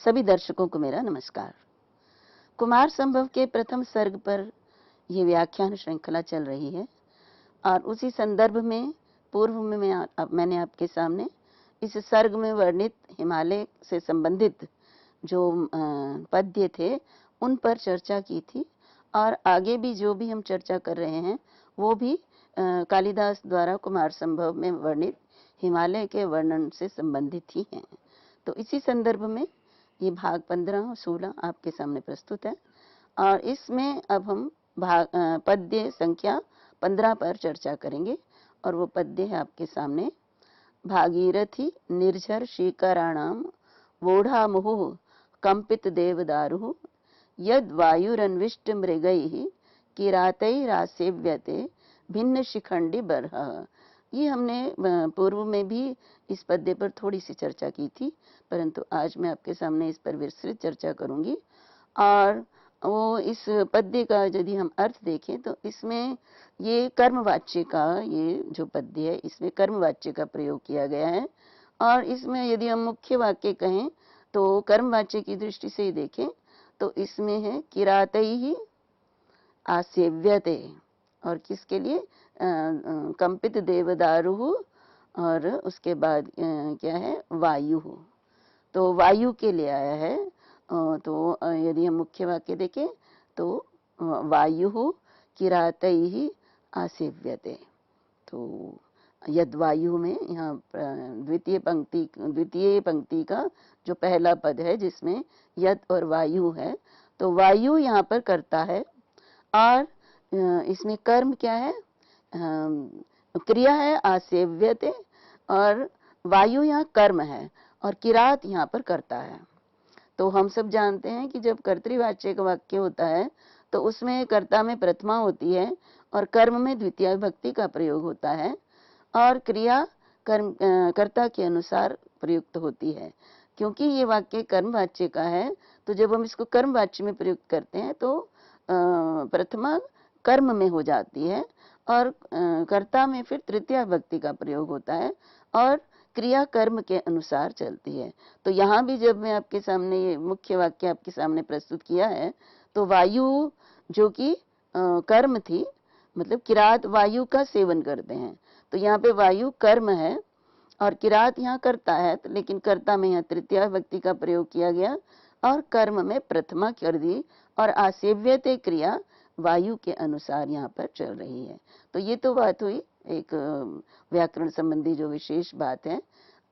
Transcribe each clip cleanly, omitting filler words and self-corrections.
सभी दर्शकों को मेरा नमस्कार। कुमार संभव के प्रथम सर्ग पर ये व्याख्यान श्रृंखला चल रही है और उसी संदर्भ में पूर्व में मैंने आपके सामने इस सर्ग में वर्णित हिमालय से संबंधित जो पद्य थे उन पर चर्चा की थी और आगे भी जो भी हम चर्चा कर रहे हैं वो भी कालिदास द्वारा कुमार संभव में वर्णित हिमालय के वर्णन से संबंधित ही हैं। तो इसी संदर्भ में ये भाग 15 और 16 आपके सामने प्रस्तुत है और इसमें अब हम पद्य संख्या 15 पर चर्चा करेंगे और वो पद्य है आपके सामने। भागीरथी निर्झर शीकराणाम वोढ़ा मुहुः कंपित देवदारुः यद वायुरन्विष्ट मृगैः किरातैरासेव्यते भिन्न शिखंडी बर्ह। ये हमने पूर्व में भी इस पद्य पर थोड़ी सी चर्चा की थी, परंतु आज मैं आपके सामने इस पर विस्तृत चर्चा करूंगी। और वो इस पद्य का यदि हम अर्थ देखें तो इसमें ये कर्मवाच्य का, ये जो पद्य है इसमें कर्मवाच्य का प्रयोग किया गया है और इसमें यदि हम मुख्य वाक्य कहें तो कर्मवाच्य की दृष्टि से ही देखें तो इसमें है किरातैः आसेव्यते और किसके लिए, कंपित देवदारुः और उसके बाद क्या है, वायु। तो वायु के लिए आया है। तो यदि हम मुख्य वाक्य देखें तो वायु किरातैः आसेव्यते। तो यद वायु में यहाँ द्वितीय पंक्ति का जो पहला पद है जिसमें यद और वायु है, तो वायु यहाँ पर करता है और इसमें कर्म क्या है, क्रिया है आसेव्यते और वायु यहाँ कर्म है और किरात यहाँ पर करता है। तो हम सब जानते हैं कि जब कर्तृवाच्य का वाक्य होता है तो उसमें कर्ता में प्रथमा होती है और कर्म में द्वितीय विभक्ति का प्रयोग होता है और क्रिया कर्ता के अनुसार प्रयुक्त होती है। क्योंकि ये वाक्य कर्मवाच्य का है तो जब हम इसको कर्मवाच्य में प्रयुक्त करते हैं तो प्रथमा कर्म में हो जाती है और कर्ता में फिर तृतीया विभक्ति का प्रयोग होता है और क्रिया कर्म के अनुसार चलती है। तो यहाँ भी जब मैं आपके सामने ये मुख्य वाक्य आपके सामने प्रस्तुत किया है तो वायु जो कि कर्म थी, मतलब किरात वायु का सेवन करते हैं, तो यहाँ पे वायु कर्म है और किरात यहाँ करता है, तो लेकिन कर्ता में यहाँ तृतीया विभक्ति का प्रयोग किया गया और कर्म में प्रथमा कर दी और आसेव्यते क्रिया वायु के अनुसार यहाँ पर चल रही है। तो ये तो बात हुई एक व्याकरण संबंधी जो विशेष बात है।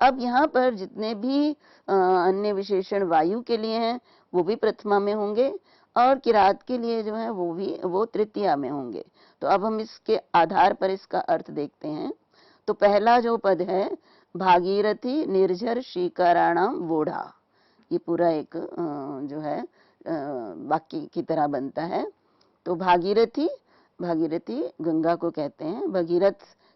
अब यहाँ पर जितने भी अन्य विशेषण वायु के लिए हैं वो भी प्रथमा में होंगे और किरात के लिए जो है वो तृतीया में होंगे। तो अब हम इसके आधार पर इसका अर्थ देखते हैं। तो पहला जो पद है भागीरथी निर्झर शीकराणाम वोढ़ा, ये पूरा एक जो है वाक्य की तरह बनता है। तो भागीरथी गंगा को कहते हैं, भगीरथ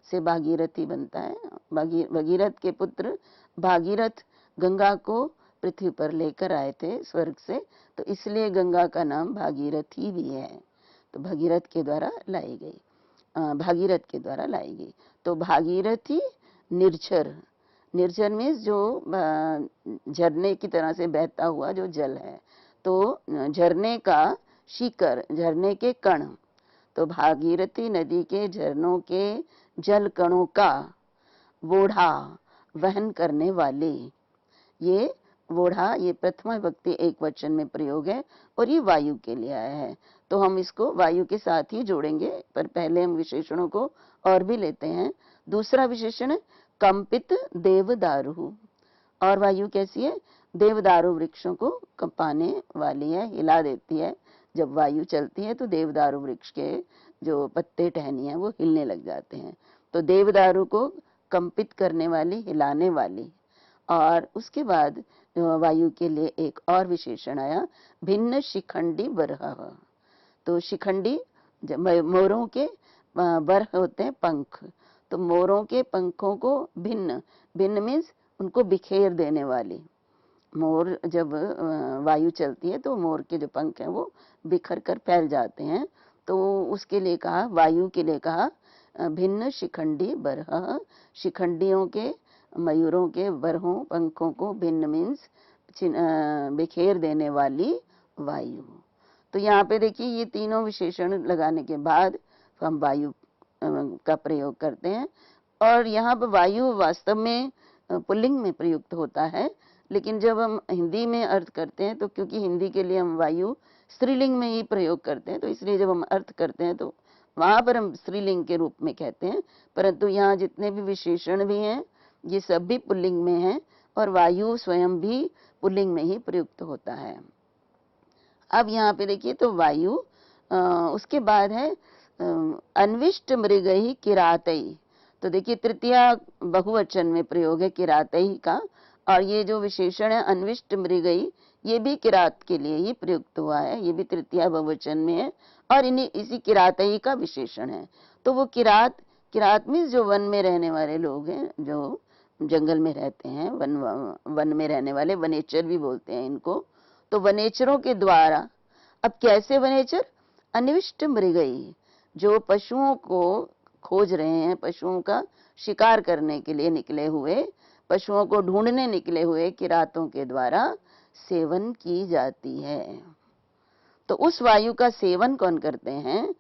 से भागीरथी बनता है। भगीरथ के पुत्र भागीरथ गंगा को पृथ्वी पर लेकर आए थे स्वर्ग से, तो इसलिए गंगा का नाम भागीरथी भी है। तो भागीरथ के द्वारा लाई गई। तो भागीरथी निर्झर मीन्स जो झरने की तरह से बहता हुआ जो जल है, तो झरने का शिखर, झरने के कण, तो भागीरथी नदी के झरनों के जल कणों का वोढ़ा वहन करने वाले, ये वोढ़ा ये प्रथमा विभक्ति एक वचन में प्रयोग है और ये वायु के लिए आया है। तो हम इसको वायु के साथ ही जोड़ेंगे, पर पहले हम विशेषणों को और भी लेते हैं। दूसरा विशेषण कंपित देवदारु, और वायु कैसी है, देवदारु वृक्षों को कंपाने वाली है, हिला देती है। जब वायु चलती है तो देवदारु वृक्ष के जो पत्ते टहनी है वो हिलने लग जाते हैं। तो देवदारु को कंपित करने वाली, हिलाने वाली। और उसके बाद वायु के लिए एक और विशेषण आया भिन्न शिखंडी बरह। तो शिखंडी मोरों के बरह होते हैं पंख, तो मोरों के पंखों को भिन्न मीन्स उनको बिखेर देने वाली। मोर जब वायु चलती है तो मोर के जो पंख हैं वो बिखर कर फैल जाते हैं, तो उसके लिए कहा, वायु के लिए कहा भिन्न शिखंडी बरह, शिखंडियों के, मयूरों के बरहों पंखों को भिन्न मीन्स बिखेर देने वाली वायु। तो यहाँ पे देखिए ये तीनों विशेषण लगाने के बाद हम वायु का प्रयोग करते हैं। और यहाँ पर वायु वास्तव में पुल्लिंग में प्रयुक्त होता है, लेकिन जब हम हिंदी में अर्थ करते हैं तो क्योंकि हिंदी के लिए हम वायु स्त्रीलिंग में ही प्रयोग करते हैं, तो इसलिए जब हम अर्थ करते हैं तो वहां पर हम स्त्रीलिंग के रूप में कहते हैं। परंतु यहाँ जितने भी विशेषण भी हैं ये सब भी पुल्लिंग में हैं और वायु स्वयं भी पुल्लिंग में ही प्रयुक्त होता है। अब यहाँ पे देखिए तो वायु उसके बाद है अन्विष्ट मृगई किरातई। तो देखिए तृतीया बहुवचन में प्रयोग है किरातई का, और ये जो विशेषण है अन्विष्ट मृगई ये भी किरात के लिए ही प्रयुक्त हुआ है, ये भी तृतीया बहुवचन में है और इसी किरातई का विशेषण है। तो वो किरात मीन्स जो वन में रहने वाले लोग हैं, जो जंगल में रहते हैं, वन में रहने वाले, वनेचर भी बोलते हैं इनको। तो वनेचरों के द्वारा, अब कैसे वनेचर? अन्विष्ट मृगई, जो पशुओं को खोज रहे हैं, पशुओं का शिकार करने के लिए निकले हुए, पशुओं को ढूंढने निकले हुए किरातों के द्वारा सेवन की जाती है। तो उस वायु का सेवन कौन करते हैं?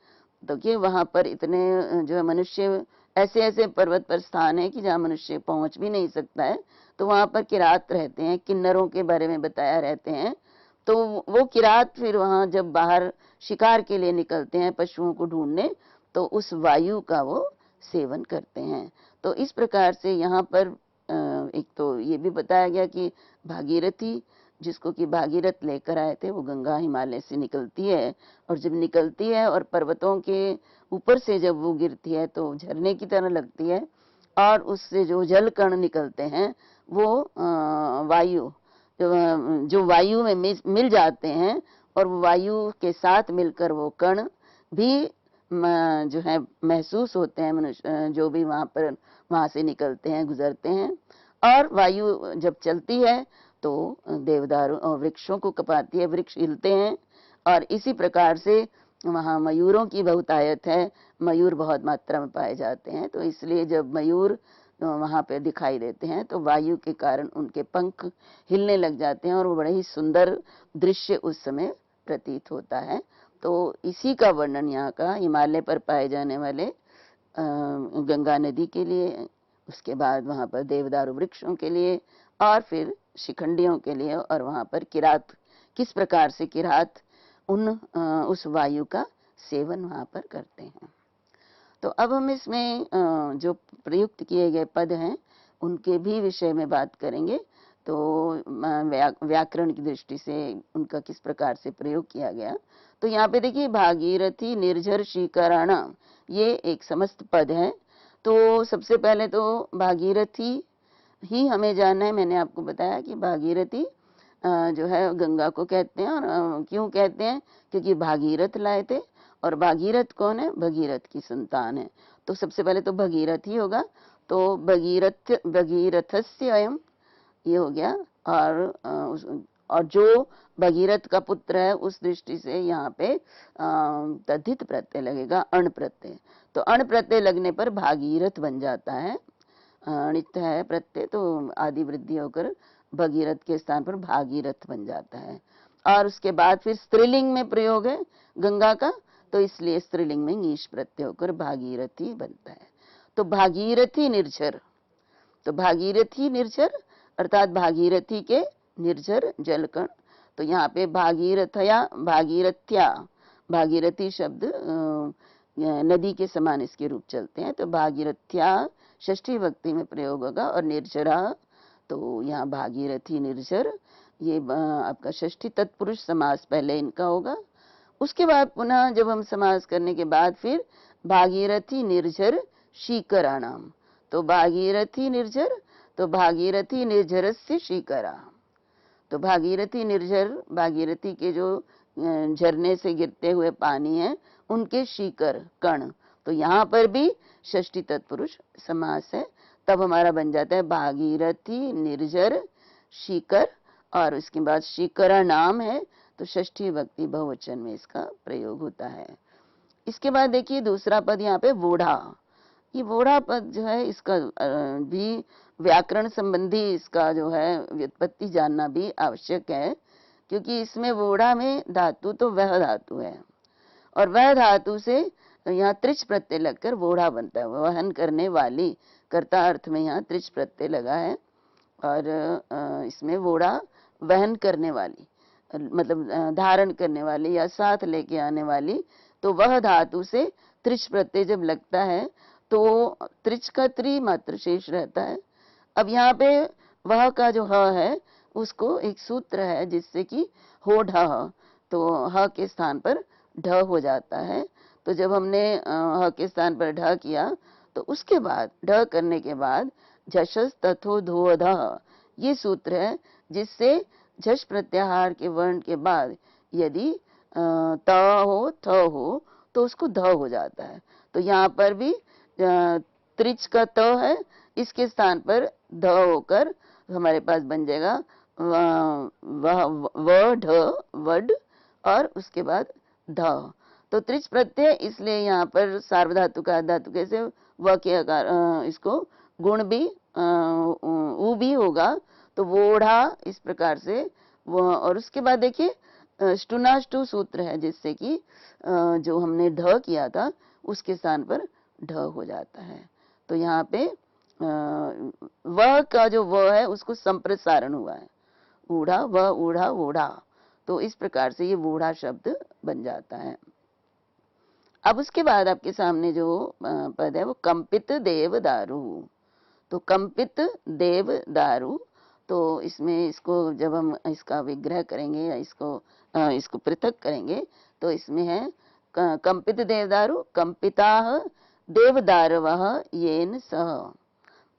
तो कि वहां पर इतने जो है मनुष्य, ऐसे ऐसे पर्वत पर स्थान है कि जहाँ मनुष्य पहुंच भी नहीं सकता है, तो वहां पर किरात रहते हैं, किन्नरों के बारे में बताया रहते हैं। तो वो किरात फिर वहां जब बाहर शिकार के लिए निकलते हैं पशुओं को ढूंढने, तो उस वायु का वो सेवन करते हैं। तो इस प्रकार से यहाँ पर एक तो ये भी बताया गया कि भागीरथी, जिसको कि भागीरथ लेकर आए थे, वो गंगा हिमालय से निकलती है, और जब निकलती है और पर्वतों के ऊपर से जब वो गिरती है तो झरने की तरह लगती है, और उससे जो जल कण निकलते हैं वो वायु, जो वायु में मिल जाते हैं, और वायु के साथ मिलकर वो कण भी जो है महसूस होते हैं मनुष्य, जो भी वहां से निकलते हैं, गुजरते हैं। और वायु जब चलती है तो देवदारू और वृक्षों को कपाती है, वृक्ष हिलते हैं, और इसी प्रकार से वहां मयूरों की बहुतायत है, मयूर बहुत मात्रा में पाए जाते हैं। तो इसलिए जब मयूर वहां पे दिखाई देते हैं तो वायु के कारण उनके पंख हिलने लग जाते हैं, और वो बड़ा ही सुंदर दृश्य उस समय प्रतीत होता है। तो इसी का वर्णन यहाँ का हिमालय पर पाए जाने वाले गंगा नदी के लिए, उसके बाद वहां पर देवदारू वृक्षों के लिए, और फिर शिखंडियों के लिए, और वहां पर किरात, किस प्रकार से किरात उस वायु का सेवन वहां पर करते हैं। तो अब हम इसमें जो प्रयुक्त किए गए पद हैं उनके भी विषय में बात करेंगे। तो व्याकरण की दृष्टि से उनका किस प्रकार से प्रयोग किया गया। तो यहाँ पे देखिए भागीरथी निर्झर शीकराणा, ये एक समस्त पद है। तो सबसे पहले तो भागीरथी ही हमें जानना है। मैंने आपको बताया कि भागीरथी जो है गंगा को कहते हैं, और क्यों कहते हैं? क्योंकि भागीरथ लाए थे, और भागीरथ कौन है? भगीरथ की संतान है। तो सबसे पहले तो भगीरथ ही होगा। तो भगीरथस्य अयम, ये हो गया। और जो भगीरथ का पुत्र है उस दृष्टि से यहाँ पे तद्धित प्रत्यय लगेगा, अण प्रत्यय। तो अण प्रत्यय लगने पर भागीरथ बन जाता है। अणित है प्रत्यय, तो आदि वृद्धि होकर भगीरथ के स्थान पर भागीरथ बन जाता है। और उसके बाद फिर स्त्रीलिंग में प्रयोग है गंगा का, तो इसलिए स्त्रीलिंग में नीश प्रत्यय होकर भागीरथी बनता है। तो भागीरथी निर्झर, तो भागीरथी निर्झर अर्थात भागीरथी के निर्झर जलकण। तो यहाँ पे भागीरथया, भागीरथ्या, भागीरथी शब्द नदी के समान इसके रूप चलते हैं। तो भागीरथ्या षष्ठी विभक्ति में प्रयोग होगा, और निर्झरा, तो यहाँ भागीरथी निर्झर, ये आपका षष्ठी तत्पुरुष समास पहले इनका होगा। उसके बाद पुनः जब हम समास करने के बाद फिर भागीरथी निर्झर शीकराणाम, तो भागीरथी निर्झर, तो भागीरथी निर्झरस्य शीकरा। तो भागीरथी निर्झर, भागीरथी के जो झरने से गिरते हुए पानी है उनके शीकर कण। तो यहाँ पर भी षष्ठी तत्पुरुष समास है, तब हमारा बन जाता है भागीरथी निर्झर शीकर, और उसके बाद शीकरा नाम है, तो षष्ठी विभक्ति बहुवचन में इसका प्रयोग होता है। इसके बाद देखिए दूसरा पद यहाँ पे वोढ़ा। ये वोढ़ा पद जो है इसका भी व्याकरण संबंधी इसका जो है व्युत्पत्ति जानना भी आवश्यक है, क्योंकि इसमें वोढ़ा में धातु तो वह धातु है और वह धातु से यहाँ त्रिच प्रत्यय लगकर वोढ़ा बनता है, वहन करने वाली, कर्ता अर्थ में यहाँ त्रिच प्रत्यय लगा है और इसमें वोढ़ा वहन करने वाली मतलब धारण करने वाली या साथ लेके आने वाली, तो वह धातु से त्रिच प्रत्यय जब लगता है तो त्रिच का त्रि मात्र शेष रहता है। अब यहाँ पे वह का जो ह है उसको एक सूत्र है जिससे कि हो ढ, तो ह के स्थान पर ढ हो जाता है। तो जब हमने ह के स्थान पर ढ किया तो उसके बाद ढ करने के बाद झषस तथो धो ध, ये सूत्र है जिससे झष प्रत्याहार के वर्ण के बाद यदि त हो थ हो तो उसको ध हो जाता है। तो यहाँ पर भी त्रिच का त है, इसके स्थान पर ध होकर हमारे पास बन जाएगा व ढ वड और उसके बाद ध। तो त्रिच प्रत्यय इसलिए यहाँ पर सार्वधातु का धातु कैसे व के आकार इसको गुण भी उ भी होगा, तो वोढ़ा इस प्रकार से वो। और उसके बाद देखिए स्टुनाष्टु सूत्र है जिससे कि जो हमने ढ किया था उसके स्थान पर ढ हो जाता है। तो यहाँ पे वह का जो व है उसको संप्रसारण हुआ है, ऊढ़ा व ऊढ़ा वोढ़ा, तो इस प्रकार से ये वोढ़ा शब्द बन जाता है। अब उसके बाद आपके सामने जो पद है वो कंपित देव दारू, तो कंपित देव दारू, तो इसमें इसको जब हम इसका विग्रह करेंगे या इसको पृथक करेंगे तो इसमें है कंपित देवदारू कंपिता देवदारवः येन सह,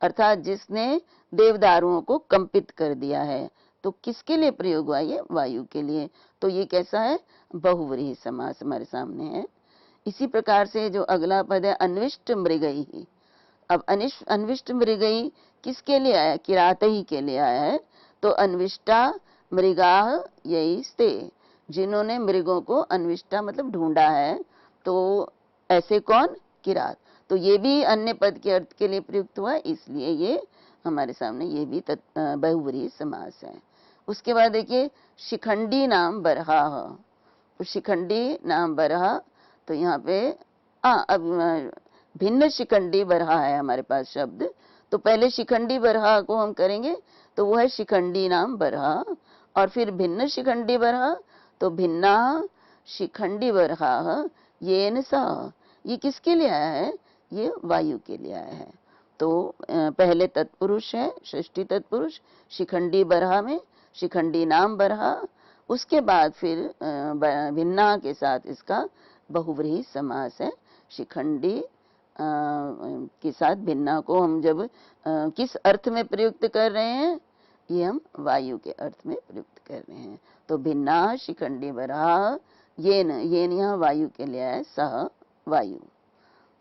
अर्थात जिसने देवदारुओं को कंपित कर दिया है। तो किसके लिए प्रयोग हुआ? ये वायु के लिए। तो ये कैसा है? बहुव्रीहि समास हमारे सामने है। इसी प्रकार से जो अगला पद है अन्विष्ट मृगई, अब अन्विष्ट मृगई किसके लिए आया? किरातई के लिए आया है। तो अन्विष्टा मृगाः यैस्ते, जिन्होंने मृगों को अन्विष्टा मतलब ढूंढा है, तो ऐसे कौन? किरात। तो ये भी अन्य पद के अर्थ के लिए प्रयुक्त हुआ, इसलिए ये हमारे सामने ये भी बहुव्रीहि समास है। उसके बाद देखिए शिखंडी नाम बरहा, तो शिखंडी नाम बरहा, तो यहाँ पे अब भिन्न शिखंडी बरहा है हमारे पास शब्द। तो पहले शिखंडी बरहा को हम करेंगे तो वो है शिखंडी नाम बरहा, और फिर भिन्न शिखंडी बरहा, तो भिन्ना शिखंडी बरहा येन सह, ये किसके लिए आया है? ये वायु के लिए आया है। तो पहले तत्पुरुष है, षष्ठी तत्पुरुष शिखंडी बरहा में शिखंडी नाम बरहा, उसके बाद फिर भिन्ना के साथ इसका बहुव्रीहि समास है। शिखंडी के साथ भिन्ना को हम जब किस अर्थ में प्रयुक्त कर रहे हैं? ये हम वायु के अर्थ में प्रयुक्त कर रहे हैं। तो भिन्ना शिखंडी बरहा येन, येन यहाँ वायु के लिए है, सह वायु।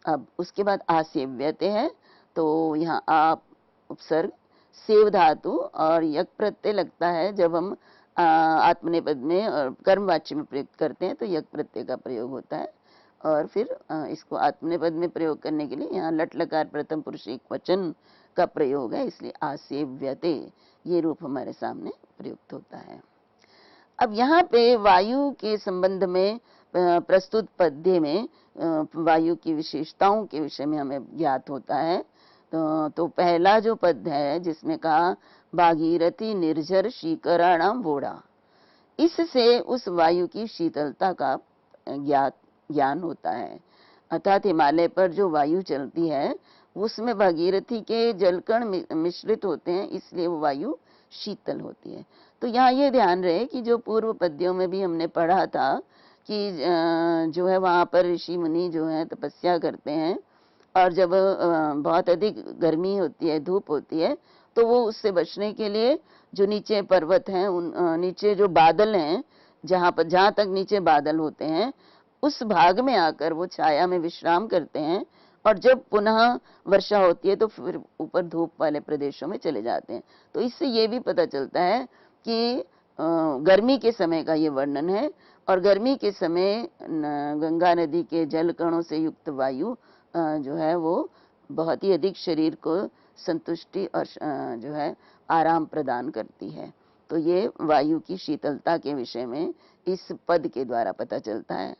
अब उसके बाद आसेव्यते है, तो यहाँ आप उपसर्ग सेव धातु और यक प्रत्यय लगता है। जब हम आत्मनेपद में और कर्मवाच्य में प्रयुक्त करते हैं तो यक प्रत्यय का प्रयोग होता है, और फिर इसको आत्मनेपद में प्रयोग करने के लिए यहाँ लट लकार प्रथम पुरुष एक वचन का प्रयोग है, इसलिए आसेव्यते ये रूप हमारे सामने प्रयुक्त होता है। अब यहाँ पे वायु के संबंध में प्रस्तुत पद्य में वायु की विशेषताओं के विषय में हमें ज्ञात होता है। तो पहला जो पद है जिसमें कहा भागीरथी निर्झर शीकराणाम वोढ़ा, इससे उस वायु की शीतलता का ज्ञान होता है। अर्थात हिमालय पर जो वायु चलती है उसमें भागीरथी के जलकण मिश्रित होते हैं, इसलिए वो वायु शीतल होती है। तो यहाँ ये ध्यान रहे कि जो पूर्व पद्यों में भी हमने पढ़ा था कि जो है वहाँ पर ऋषि मुनि जो है तपस्या करते हैं, और जब बहुत अधिक गर्मी होती है, धूप होती है, तो वो उससे बचने के लिए जो नीचे पर्वत हैं, उन नीचे जो बादल हैं, जहाँ तक नीचे बादल होते हैं उस भाग में आकर वो छाया में विश्राम करते हैं, और जब पुनः वर्षा होती है तो फिर ऊपर धूप वाले प्रदेशों में चले जाते हैं। तो इससे ये भी पता चलता है कि गर्मी के समय का ये वर्णन है, और गर्मी के समय गंगा नदी के जल कणों से युक्त वायु जो है वो बहुत ही अधिक शरीर को संतुष्टि और जो है आराम प्रदान करती है। तो ये वायु की शीतलता के विषय में इस पद के द्वारा पता चलता है।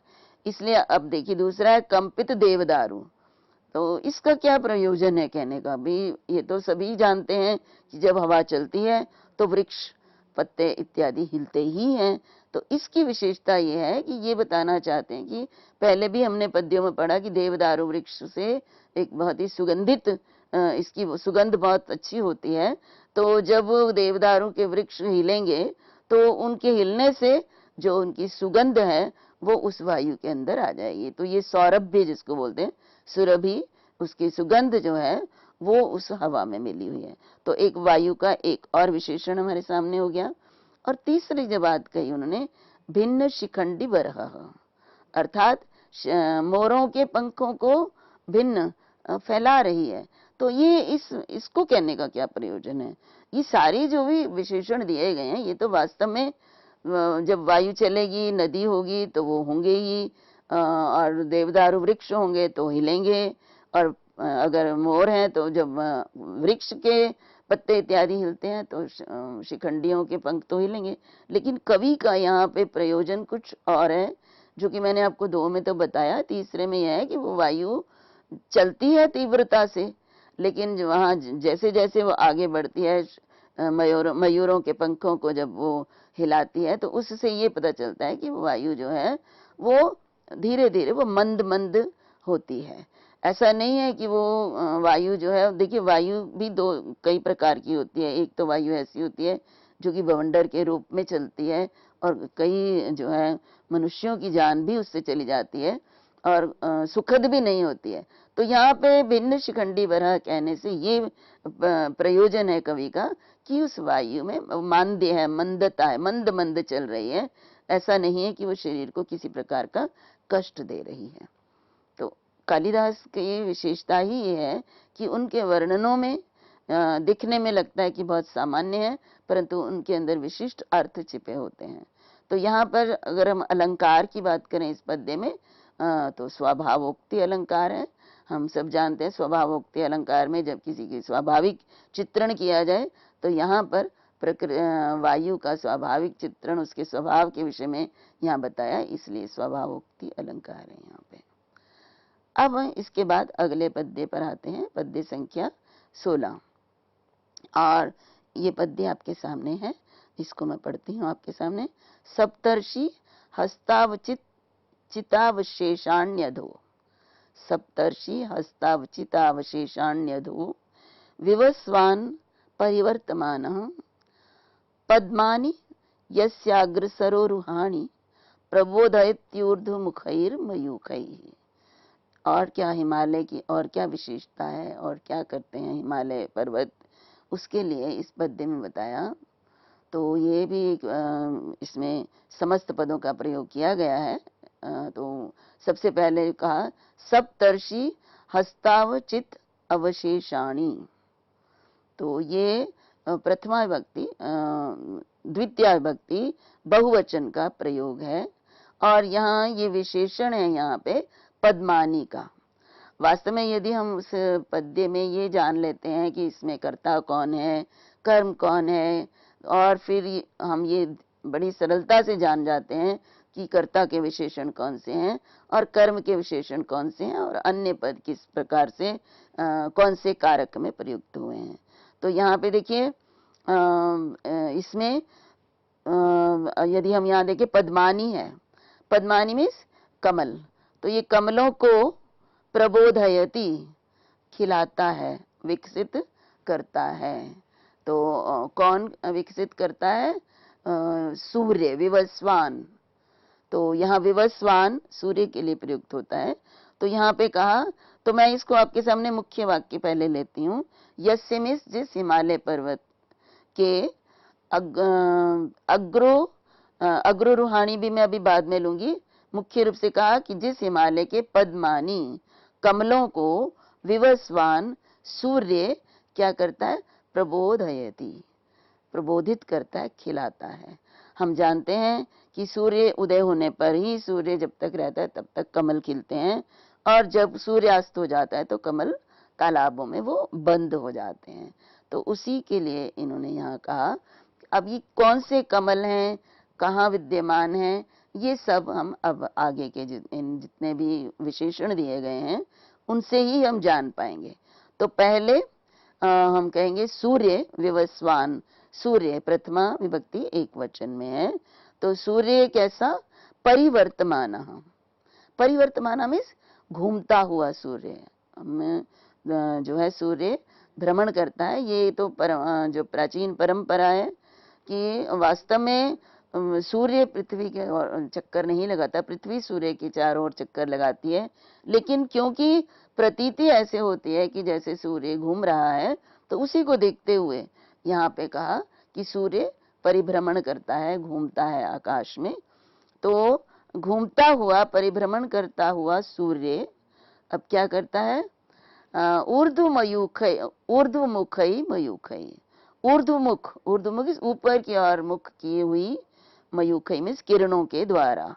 इसलिए अब देखिए दूसरा है कंपित देवदारू। तो इसका क्या प्रयोजन है कहने का? भी ये तो सभी जानते हैं कि जब हवा चलती है तो वृक्ष, पत्ते इत्यादि हिलते ही हैं। तो इसकी विशेषता ये है कि ये बताना चाहते हैं कि पहले भी हमने पद्यों में पढ़ा कि देवदारू वृक्ष से एक बहुत ही सुगंधित इसकी सुगंध बहुत अच्छी होती है। तो जब देवदारू के वृक्ष हिलेंगे तो उनके हिलने से जो उनकी सुगंध है वो उस वायु के अंदर आ जाएगी। तो ये सौरभ्य जिसको बोलते हैं, सुरभि, उसकी सुगंध जो है वो उस हवा में मिली हुई है। तो एक वायु का एक और विशेषण हमारे सामने हो गया। और तीसरी जो बात कही उन्होंने, भिन्न शिखंडी बरह, अर्थात मोरों के पंखों को भिन्न फैला रही है। तो ये इसको कहने का क्या प्रयोजन है? ये सारी जो भी विशेषण दिए गए हैं ये तो वास्तव में जब वायु चलेगी, नदी होगी तो वो होंगे ही, और देवदारू वृक्ष होंगे तो हिलेंगे, और अगर मोर हैं तो जब वृक्ष के पत्ते इत्यादि हिलते हैं तो शिखंडियों के पंख तो हिलेंगे। लेकिन कवि का यहाँ पे प्रयोजन कुछ और है, जो कि मैंने आपको दो में तो बताया। तीसरे में यह है कि वो वायु चलती है तीव्रता से, लेकिन वहाँ जैसे जैसे वो आगे बढ़ती है, मयूरों के पंखों को जब वो हिलाती है तो उससे ये पता चलता है कि वो वायु जो है वो धीरे धीरे वो मंद मंद होती है। ऐसा नहीं है कि वो वायु जो है, देखिए वायु भी कई प्रकार की होती है। एक तो वायु ऐसी होती है जो कि बवंडर के रूप में चलती है, और कई जो है मनुष्यों की जान भी उससे चली जाती है, और सुखद भी नहीं होती है। तो यहाँ पे भिन्न शिखंडी बरह कहने से ये प्रयोजन है कवि का कि उस वायु में मांद्य है, मंदता है, मंद मंद चल रही है। ऐसा नहीं है कि वो शरीर को किसी प्रकार का कष्ट दे रही है। तो कालिदास की विशेषता ही ये है कि उनके वर्णनों में दिखने में लगता है कि बहुत सामान्य है, परंतु उनके अंदर विशिष्ट अर्थ छिपे होते हैं। तो यहाँ पर अगर हम अलंकार की बात करें इस पद्य में, तो स्वभावोक्ति अलंकार है। हम सब जानते हैं स्वभावोक्ति अलंकार में जब किसी की स्वाभाविक चित्रण किया जाए तो यहाँ पर वायु का स्वाभाविक चित्रण उसके स्वभाव के विषय में यहाँ बताया, इसलिए स्वभावोक्ति अलंकार है यहाँ पे। अब इसके बाद अगले पद्य पर आते हैं, पद्य संख्या 16, और ये पद्य आपके सामने है, इसको मैं पढ़ती हूँ आपके सामने। सप्तर्षि हस्तावचित चितावशेषाण्यधो, सप्तर्षि हस्तावचितावशेषाण्यधो विवस्वान् परिवर्तमानः पद्मानि यस्याग्रसरोरुहाणि प्रबोधयत्यूर्ध्वमुखैर्मयूखैः। और क्या हिमालय की और क्या विशेषता है और क्या करते हैं हिमालय पर्वत, उसके लिए इस पद्य में बताया। तो ये भी इसमें समस्त पदों का प्रयोग किया गया है। तो सबसे पहले कहा सप्तर्षि हस्तावचित अवशेषाणि, तो ये प्रथमा विभक्ति द्वितीय विभक्ति बहुवचन का प्रयोग है, और यहाँ ये विशेषण है यहाँ पे पद्मानी का। वास्तव में यदि हम उस पद्य में ये जान लेते हैं कि इसमें कर्ता कौन है, कर्म कौन है, और फिर हम ये बड़ी सरलता से जान जाते हैं कि कर्ता के विशेषण कौन से हैं और कर्म के विशेषण कौन से हैं और अन्य पद किस प्रकार से कौन से कारक में प्रयुक्त हुए हैं। तो यहाँ पे देखिए इसमें यदि हम यहाँ देखें पद्मानी है, पद्मानी मीन्स कमल, तो ये कमलों को प्रबोधयति खिलाता है, विकसित करता है। तो कौन विकसित करता है? सूर्य, विवस्वान। तो यहाँ विवस्वान सूर्य के लिए प्रयुक्त होता है। तो यहाँ पे कहा, तो मैं इसको आपके सामने मुख्य वाक्य पहले लेती हूँ। यस्य मिस जिस हिमालय पर्वत के अग्रोरूहाणी भी मैं अभी बाद में लूंगी। मुख्य रूप से कहा कि जिस हिमालय के पद्मानी कमलों को विवस्वान सूर्य क्या करता है? प्रबोधयति, प्रबोधित करता है, खिलाता है। हम जानते हैं कि सूर्य उदय होने पर ही, सूर्य जब तक रहता है तब तक कमल खिलते हैं, और जब सूर्यास्त हो जाता है तो कमल तालाबों में वो बंद हो जाते हैं। तो उसी के लिए इन्होंने यहाँ कहा, अब ये कौन से कमल हैं, कहाँ विद्यमान हैं, ये सब हम अब आगे के जितने भी विशेषण दिए गए हैं उनसे ही हम जान पाएंगे। तो पहले हम कहेंगे सूर्य विवस्वान। सूर्य प्रथमा विभक्ति एक वचन में है, तो सूर्य कैसा, परिवर्तमानः। परिवर्तमाना मीन्स घूमता हुआ सूर्य में जो है सूर्य भ्रमण करता है। ये तो जो प्राचीन परंपरा है कि वास्तव में सूर्य पृथ्वी के चक्कर नहीं लगाता, पृथ्वी सूर्य के चारों ओर चक्कर लगाती है, लेकिन क्योंकि प्रतीति ऐसे होती है कि जैसे सूर्य घूम रहा है, तो उसी को देखते हुए यहाँ पे कहा कि सूर्य परिभ्रमण करता है, घूमता है आकाश में। तो घूमता हुआ, परिभ्रमण करता हुआ सूर्य अब क्या करता है, ऊर्ध्वमुखई मयूखई। ऊर्ध्वमुख, ऊर्ध्वमुख ऊपर की ओर मुख की हुई, मयूखई मीन्स किरणों के द्वारा।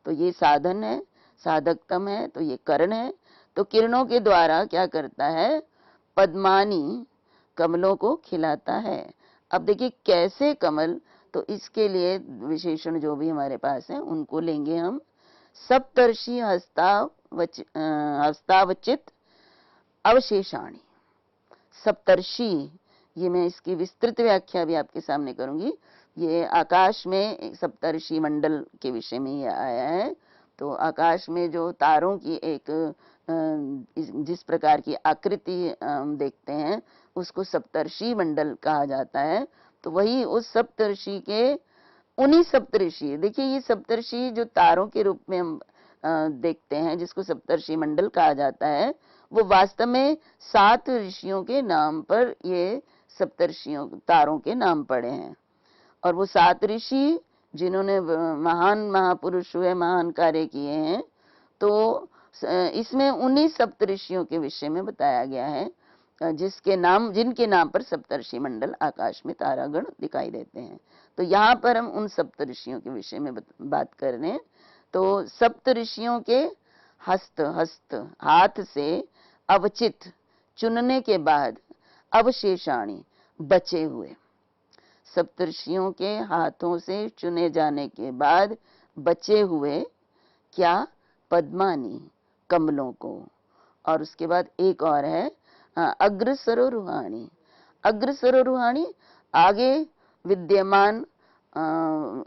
तो ये साधन है, साधकतम है, तो ये करण है। तो किरणों के द्वारा क्या करता है, पद्मानी कमलों को खिलाता है। अब देखिए कैसे कमल, तो इसके लिए विशेषण जो भी हमारे पास है उनको लेंगे हम। सप्तर्षि हस्तावचित अवशेषाणी। सप्तर्षि, ये मैं इसकी विस्तृत व्याख्या भी आपके सामने करूंगी। ये आकाश में सप्तर्षि मंडल के विषय में ये आया है। तो आकाश में जो तारों की एक जिस प्रकार की आकृति हम देखते हैं उसको सप्तर्षि मंडल कहा जाता है। तो वही उस सप्तर्षि के, उन्हीं सप्तर्षि, देखिए ये सप्तर्षि जो तारों के रूप में हम देखते हैं जिसको सप्तर्षि मंडल कहा जाता है, वो वास्तव में 7 ऋषियों के नाम पर ये सप्तर्षियों तारों के नाम पड़े हैं। और वो 7 ऋषि जिन्होंने महान महापुरुष हुए, महान कार्य किए हैं, तो इसमें उन्हीं सप्तऋषियों के विषय में बताया गया है जिनके नाम पर सप्तर्षि मंडल आकाश में तारागण दिखाई देते हैं। तो यहाँ पर हम उन सप्तऋषियों के विषय में बात कर रहे हैं। तो सप्तऋषियों के हस्त हाथ से अवचित चुनने के बाद, अवशेषाणी बचे हुए, सप्तऋषियों के हाथों से चुने जाने के बाद बचे हुए क्या, पद्मानी कमलों को। और उसके बाद एक और है अग्रसरोरुहाणी। अग्रसरोरुहाणी आगे विद्यमान,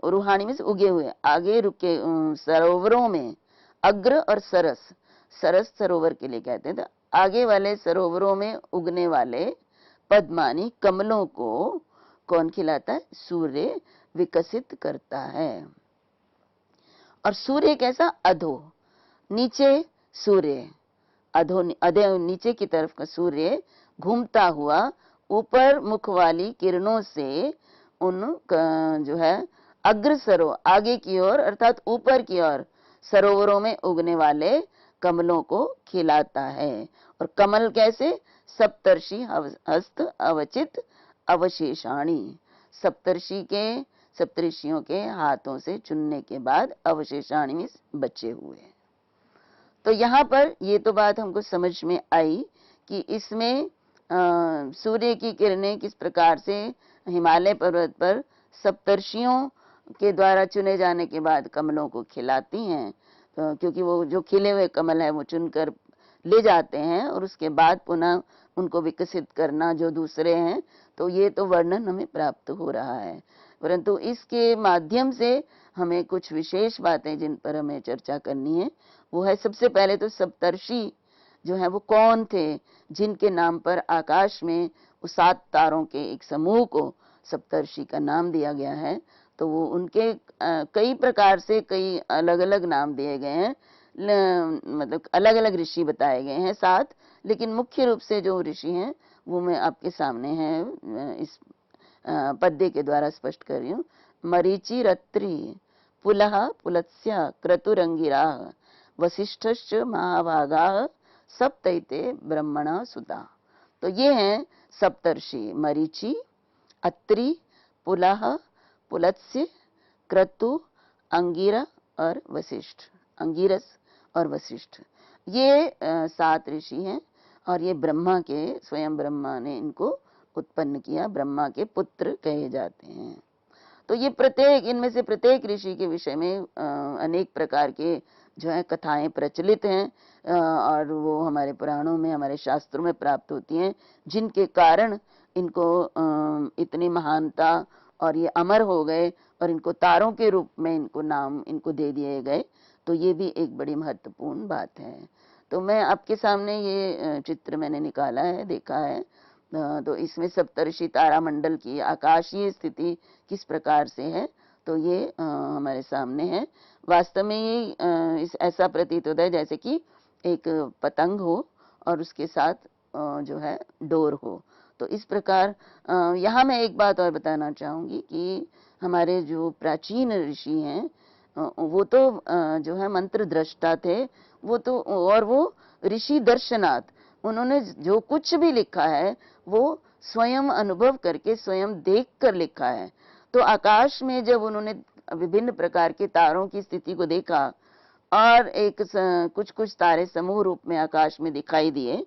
रूहानी में उगे हुए, आगे रुके सरोवरों में। अग्र और सरस, सरस सरोवर के लिए कहते हैं, तो आगे वाले सरोवरों में उगने वाले पद्मानी कमलों को कौन खिलाता है, सूर्य विकसित करता है। और सूर्य कैसा, अधो, नीचे सूर्य, अधो नीचे की तरफ का सूर्य घूमता हुआ ऊपर मुख वाली किरणों से उन जो है अग्रसरो, आगे की ओर अर्थात ऊपर की ओर सरोवरों में उगने वाले कमलों को खिलाता है। और कमल कैसे, सप्तर्षि हस्त अवचित अवशेषाणी, सप्तर्षियों के हाथों से चुनने के बाद अवशेषाणी में बचे हुए। तो यहाँ पर ये तो बात हमको समझ में आई कि इसमें सूर्य की किरणें किस प्रकार से हिमालय पर्वत पर सप्तर्षियों के द्वारा चुने जाने के बाद कमलों को खिलाती हैं। तो क्योंकि वो जो खिले हुए कमल है वो चुनकर ले जाते हैं और उसके बाद पुनः उनको विकसित करना जो दूसरे हैं, तो ये तो वर्णन हमें प्राप्त हो रहा है। परंतु इसके माध्यम से हमें कुछ विशेष बातें जिन पर हमें चर्चा करनी है, वो है सबसे पहले तो सप्तर्षि जो है वो कौन थे जिनके नाम पर आकाश में उस 7 तारों के एक समूह को सप्तर्षि का नाम दिया गया है। तो वो उनके कई प्रकार से कई अलग अलग नाम दिए गए हैं, मतलब अलग अलग ऋषि बताए गए हैं 7, लेकिन मुख्य रूप से जो ऋषि हैं वो मैं आपके सामने है इस पद्य के द्वारा स्पष्ट कर रही हूँ। मरीचि रत्रि पुलह पुलत्स्य क्रतुरंगिरा वसिष्ठश्च महाभागा सप्तैते ब्रह्मणा सुता। तो ये हैं सप्तर्षि, मरीचि, अत्रि, पुलह, पुलत्स्य, क्रतु, अंगिरा और वशिष्ठ, अंगिरस और वशिष्ठ, ये 7 ऋषि हैं। और ये ब्रह्मा के, स्वयं ब्रह्मा ने इनको उत्पन्न किया, ब्रह्मा के पुत्र कहे जाते हैं। तो ये प्रत्येक, इनमें से प्रत्येक ऋषि के विषय में अनेक प्रकार के जो है कथाएं प्रचलित हैं, और वो हमारे पुराणों में, हमारे शास्त्रों में प्राप्त होती हैं, जिनके कारण इनको इतनी महानता, और ये अमर हो गए, और इनको तारों के रूप में इनको नाम इनको दे दिए गए। तो ये भी एक बड़ी महत्वपूर्ण बात है। तो मैं आपके सामने ये चित्र मैंने निकाला है, देखा है। तो इसमें सप्तर्षि तारामंडल की आकाशीय स्थिति किस प्रकार से है, तो ये हमारे सामने है। वास्तव में ये ऐसा प्रतीत होता है जैसे कि एक पतंग हो और उसके साथ जो है डोर हो। तो इस प्रकार यहाँ मैं एक बात और बताना चाहूंगी कि हमारे जो प्राचीन ऋषि हैं, वो तो जो है मंत्र दृष्टा थे, वो तो, और वो ऋषि दर्शनाथ, उन्होंने जो कुछ भी लिखा है वो स्वयं अनुभव करके, स्वयं देख कर लिखा है। तो आकाश में जब उन्होंने विभिन्न प्रकार के तारों की स्थिति को देखा, और एक कुछ कुछ तारे समूह रूप में आकाश में दिखाई दिए,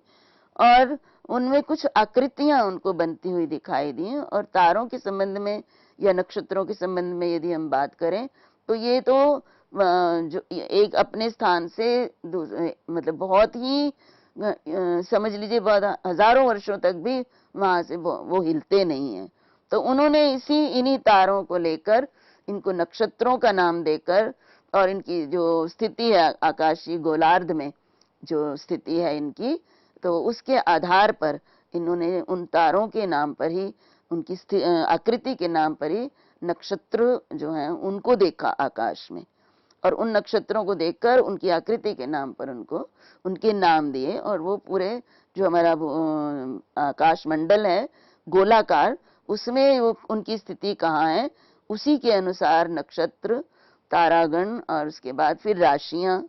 और उनमें कुछ आकृतियां उनको बनती हुई दिखाई दी। और तारों के संबंध में या नक्षत्रों के संबंध में यदि हम बात करें, तो ये तो जो एक अपने स्थान से मतलब बहुत ही समझ लीजिए बहुत हजारों वर्षों तक भी वहां से वो हिलते नहीं है। तो उन्होंने इन्हीं तारों को लेकर, इनको नक्षत्रों का नाम देकर, और इनकी जो स्थिति है आकाशीय गोलार्ध में जो स्थिति है इनकी, तो उसके आधार पर इन्होंने उन तारों के नाम पर ही, उनकी आकृति के नाम पर ही नक्षत्र जो हैं उनको देखा आकाश में, और उन नक्षत्रों को देखकर उनकी आकृति के नाम पर उनको उनके नाम दिए। और वो पूरे जो हमारा आकाश मंडल है गोलाकार, उसमें वो उनकी स्थिति कहाँ है, उसी के अनुसार नक्षत्र, तारागण, और उसके बाद फिर राशियां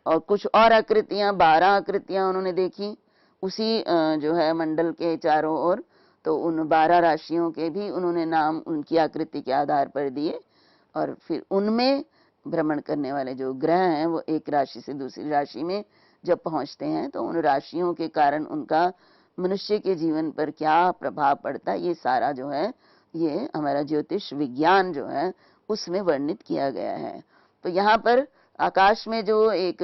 और कुछ और आकृतियां, 12 आकृतियां उन्होंने देखी उसी जो है मंडल के चारों ओर। तो उन 12 राशियों के भी उन्होंने नाम उनकी आकृति के आधार पर दिए। और फिर उनमें भ्रमण करने वाले जो ग्रह हैं वो एक राशि से दूसरी राशि में जब पहुंचते हैं, तो उन राशियों के कारण उनका मनुष्य के जीवन पर क्या प्रभाव पड़ता है, ये सारा जो है ये हमारा ज्योतिष विज्ञान जो है उसमें वर्णित किया गया है। तो यहाँ पर आकाश में जो एक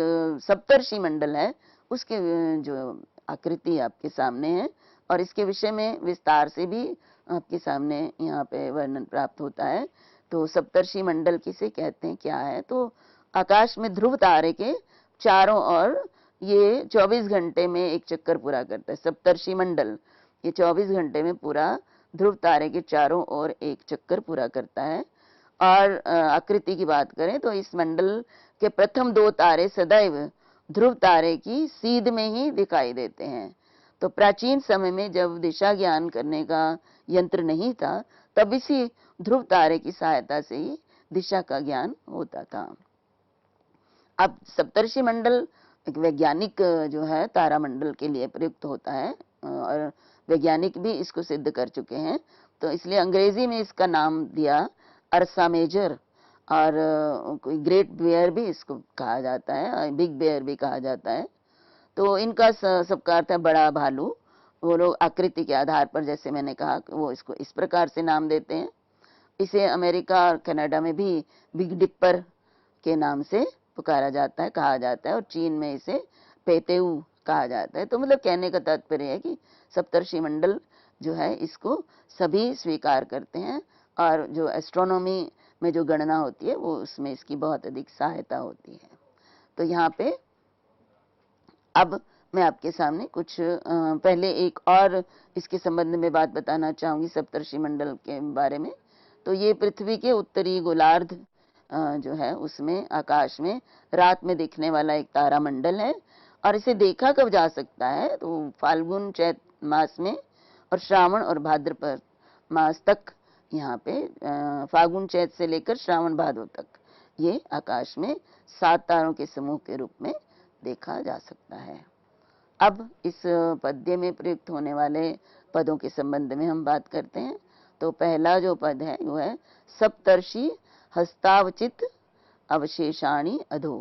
सप्तर्षि मंडल है उसके जो आकृति आपके सामने है, और इसके विषय में विस्तार से भी आपके सामने यहाँ पे वर्णन प्राप्त होता है। तो सप्तर्षि मंडल किसे कहते हैं, क्या है, तो आकाश में ध्रुव तारे के चारों ओर ये 24 घंटे में एक चक्कर पूरा करता है। सप्तर्षि मंडल ये 24 घंटे में पूरा ध्रुव तारे के चारों ओर एक चक्कर पूरा करता है। और आकृति की बात करें तो इस मंडल के प्रथम 2 तारे सदैव ध्रुव तारे की सीध में ही दिखाई देते हैं। तो प्राचीन समय में जब दिशा ज्ञान करने का यंत्र नहीं था, तब इसी ध्रुव तारे की सहायता से ही दिशा का ज्ञान होता था। अब सप्तर्षि मंडल एक वैज्ञानिक जो है तारामंडल के लिए प्रयुक्त होता है, और वैज्ञानिक भी इसको सिद्ध कर चुके हैं। तो इसलिए अंग्रेजी में इसका नाम दिया अर्सा मेजर, और कोई ग्रेट बेयर भी इसको कहा जाता है, बिग बेयर भी कहा जाता है। तो इनका सबका अर्थ है बड़ा भालू। वो लोग आकृति के आधार पर, जैसे मैंने कहा, वो इसको इस प्रकार से नाम देते हैं। इसे अमेरिका और कनाडा में भी बिग डिपर के नाम से पुकारा जाता है, कहा जाता है, और चीन में इसे पेतेऊ कहा जाता है। तो मतलब कहने का तात्पर्य है कि सप्तर्षि मंडल जो है इसको सभी स्वीकार करते हैं, और जो एस्ट्रोनॉमी में जो गणना होती है वो उसमें इसकी बहुत अधिक सहायता होती है। तो यहाँ पे अब मैं आपके सामने कुछ पहले एक और इसके संबंध में बात बताना चाहूंगी सप्तर्षि मंडल के बारे में। तो ये पृथ्वी के उत्तरी गोलार्ध जो है उसमें आकाश में रात में दिखने वाला एक तारा मंडल है। और इसे देखा कब जा सकता है, तो फाल्गुन चैत मास में, और श्रावण और भाद्रपद मास तक यहाँ पे फाल्गुन चैत से लेकर श्रावण भादो तक ये आकाश में 7 तारों के समूह के रूप में देखा जा सकता है। अब इस पद्य में प्रयुक्त होने वाले पदों के संबंध में हम बात करते हैं। तो पहला जो पद है वो है सप्तर्षि हस्तावचित अवशेषाणि अधो।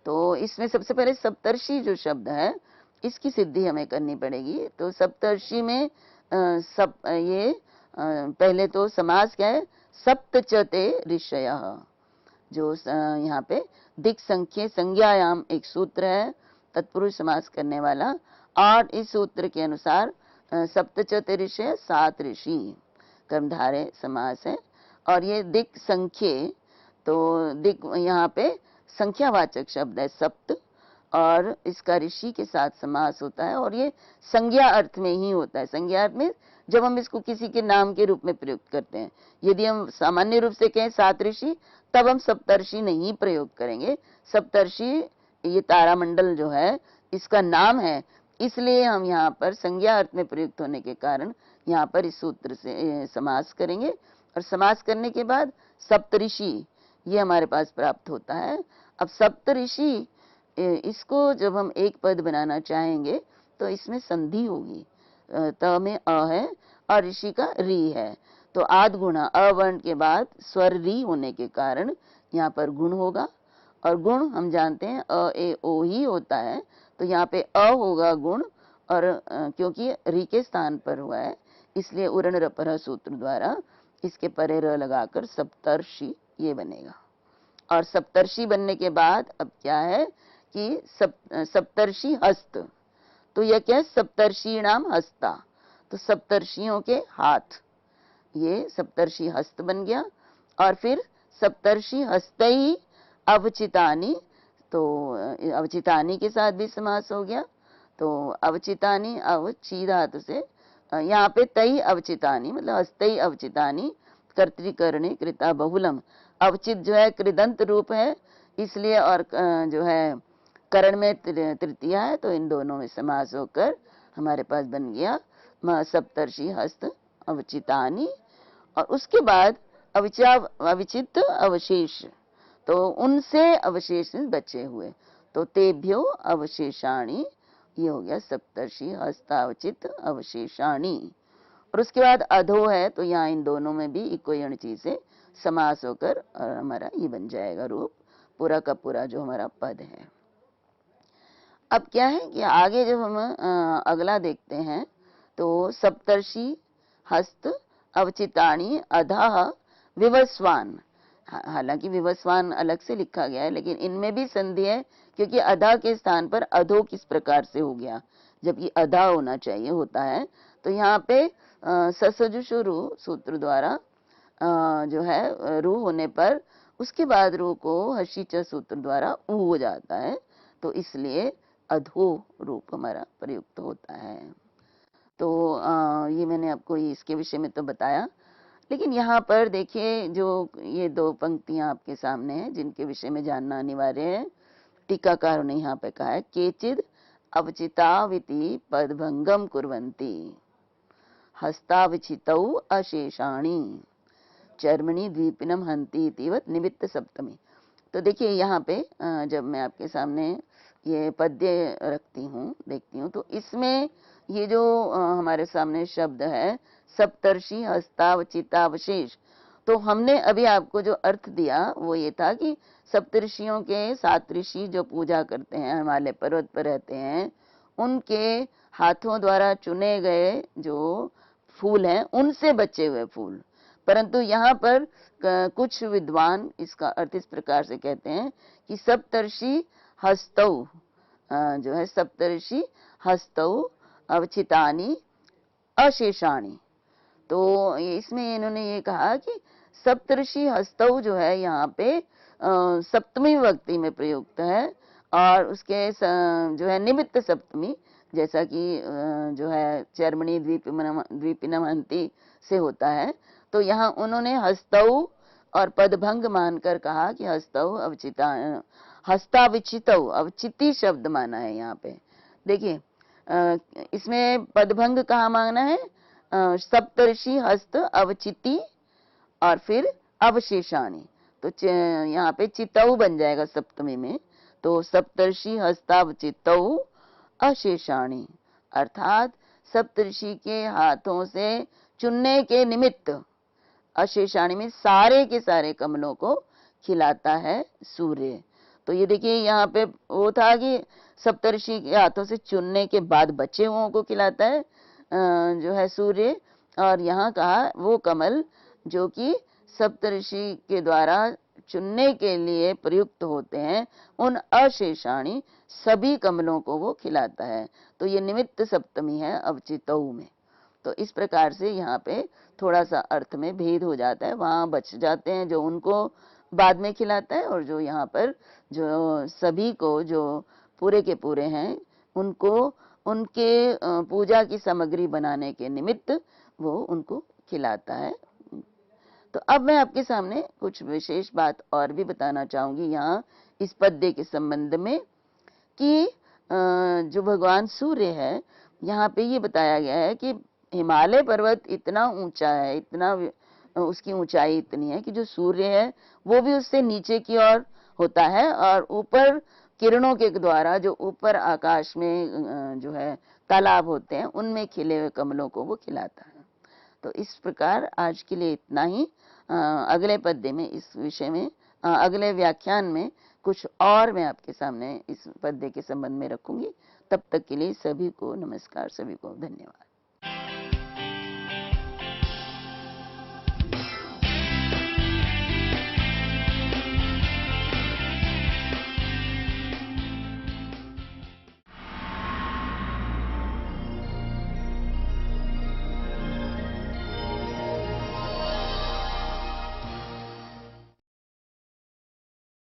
तो इसमें सबसे पहले सप्तर्षि जो शब्द है इसकी सिद्धि हमें करनी पड़ेगी। तो सप्तर्षि में ये पहले तो समास क्या है, सप्तचते ऋषयः, जो यहाँ पे दिक् संख्य संज्ञायाम एक सूत्र है तत्पुरुष समास करने वाला, और इस सूत्र के अनुसार सप्तचते ऋषय 7 ऋषि कर्मधारय समास है। और ये दिक् संख्य, तो दिक् यहाँ पे संख्यावाचक शब्द है सप्त, और इसका ऋषि के साथ समास होता है, और ये संज्ञा अर्थ में ही होता है। संज्ञा अर्थ में जब हम इसको किसी के नाम के रूप में प्रयुक्त करते हैं, यदि हम सामान्य रूप से कहें 7 ऋषि, तब हम सप्तर्षि नहीं प्रयोग करेंगे। सप्तर्षि ये तारामंडल जो है इसका नाम है, इसलिए हम यहाँ पर संज्ञा अर्थ में प्रयुक्त होने के कारण यहाँ पर इस सूत्र से समास करेंगे, और समास करने के बाद सप्तऋषि ये हमारे पास प्राप्त होता है। अब सप्तऋषि इसको जब हम एक पद बनाना चाहेंगे तो इसमें संधि होगी, त में अ है और ऋषि का री है, तो आद गुणा अ वर्ण के बाद स्वर री होने के कारण यहाँ पर गुण होगा, और गुण हम जानते हैं अ ए ओ ही होता है, तो यहाँ पे अ होगा गुण, और क्योंकि री के स्थान पर हुआ है इसलिए उरण रपर सूत्र द्वारा इसके परे र लगाकर सप्तर्षि ये बनेगा। और सप्तर्षि बनने के बाद अब क्या है कि सप्तर्षि हस्त, तो यह क्या है, सप्तर्षि नाम हस्ता, तो सप्तर्षियों के हाथ, ये सप्तर्षि हस्त बन गया। और फिर सप्तर्षि हस्तई अवचितानि, तो अवचितानि के साथ भी समास हो गया, तो अवचितानि अवची धातु से यहाँ पे तई अवचितानि मतलब हस्तई अवचितानि कर्तृकरणे कृता बहुलम, अवचित जो है कृदंत रूप है इसलिए, और जो है करण में तृतीया है, तो इन दोनों में समास होकर हमारे पास बन गया सप्तर्षि हस्त अवचितानि। और उसके बाद अविचित अवशेष, तो उनसे अवशेष बचे हुए, तो तेभ्यो अवशेषाणि, ये हो गया सप्तर्षि हस्तावचित अवशेषाणि। और उसके बाद अधो है, तो यहाँ इन दोनों में भी इको यणचि से समास होकर हमारा ये बन जाएगा रूप, पूरा का पूरा जो हमारा पद है। अब क्या है कि आगे जब हम अगला देखते हैं तो सप्तर्षि हस्त अवचितानि अधः विवस्वान, हालांकि विवस्वान अलग से लिखा गया है लेकिन इनमें भी संधि है, क्योंकि अधा के स्थान पर अधो किस प्रकार से हो गया, जबकि अधा होना चाहिए होता है। तो यहाँ पे ससजुषुरु सूत्र द्वारा जो है रू होने पर उसके बाद रू को हर्षिच सूत्र द्वारा ऊ हो जाता है, तो इसलिए अधो रूप हमारा प्रयुक्त होता है। तो ये मैंने आपको इसके विषय में तो बताया, लेकिन यहाँ पर देखिए जो ये 2 पंक्तियां आपके सामने हैं जिनके विषय में जानना अनिवार्य है। टीकाकारों ने यहाँ पे कहा है केचिद अवचिताविति पदभंगम कुर्वन्ति हस्तावचितौ अशेषाणि चर्मणि द्वीपिनम हंति इतिवत निमित्त सप्तमी। तो देखिए यहाँ पे जब मैं आपके सामने ये पद्य रखती हूँ देखती हूँ, तो इसमें ये जो हमारे सामने शब्द है सप्तर्षि हस्तावचितावशेष, तो हमने अभी आपको जो अर्थ दिया वो ये था कि सप्तर्षियों के 7 ऋषि जो पूजा करते हैं, हिमालय पर्वत पर रहते हैं, उनके हाथों द्वारा चुने गए जो फूल हैं उनसे बचे हुए फूल। परंतु यहाँ पर कुछ विद्वान इसका अर्थ इस प्रकार से कहते हैं कि सप्तर्षि हस्तौ जो है सप्तर्षि हस्तौ अवचितानि अशेषाणि, तो इसमें इन्होंने ये कहा कि सप्तर्षि हस्तौ जो है यहाँ पे सप्तमी विभक्ति में प्रयुक्त है, और उसके जो है निमित्त सप्तमी, जैसा कि जो है चर्मणि द्वीपिनम हंति से होता है, तो यहाँ उन्होंने हस्तौ और पदभंग मानकर कहा कि हस्तौ अवचिता हस्ताविचितौ, अवचिति शब्द माना है यहाँ पे। देखिए इसमें पदभंग कहाँ माना है, सप्तर्षि हस्त अवचिति और फिर अवशेषाणि, तो यहाँ पे चितौ बन जाएगा सप्तमी में, तो सप्तर्षि हस्तावचितौ अशेषाणि, अर्थात सप्तर्षि के हाथों से चुनने के निमित्त अशेषाणि में सारे के सारे कमलों को खिलाता है सूर्य। तो ये देखिए यहाँ पे वो था कि सप्तऋषि के हाथों से चुनने के बाद बचे हुओं को खिलाता है जो है सूर्य। और यहाँ कहा वो कमल जो कि सप्तऋषि के द्वारा चुनने के लिए प्रयुक्त होते हैं, उन अशेषाणी सभी कमलों को वो खिलाता है। तो ये निमित्त सप्तमी है अवचितौ में। तो इस प्रकार से यहाँ पे थोड़ा सा अर्थ में भेद हो जाता है, वहां बच जाते हैं जो उनको बाद में खिलाता है, और जो यहाँ पर जो सभी को जो पूरे के पूरे हैं उनको उनके पूजा की सामग्री बनाने के निमित्त वो उनको खिलाता है। तो अब मैं आपके सामने कुछ विशेष बात और भी बताना चाहूंगी यहाँ इस पद्य के संबंध में कि जो भगवान सूर्य है, यहाँ पे ये बताया गया है कि हिमालय पर्वत इतना ऊंचा है, इतना उसकी ऊंचाई इतनी है कि जो सूर्य है वो भी उससे नीचे की ओर होता है, और ऊपर किरणों के द्वारा जो ऊपर आकाश में जो है तालाब होते हैं उनमें खिले हुए कमलों को वो खिलाता है। तो इस प्रकार आज के लिए इतना ही। अगले पद्य में इस विषय में अगले व्याख्यान में कुछ और मैं आपके सामने इस पद्य के संबंध में रखूंगी। तब तक के लिए सभी को नमस्कार, सभी को धन्यवाद।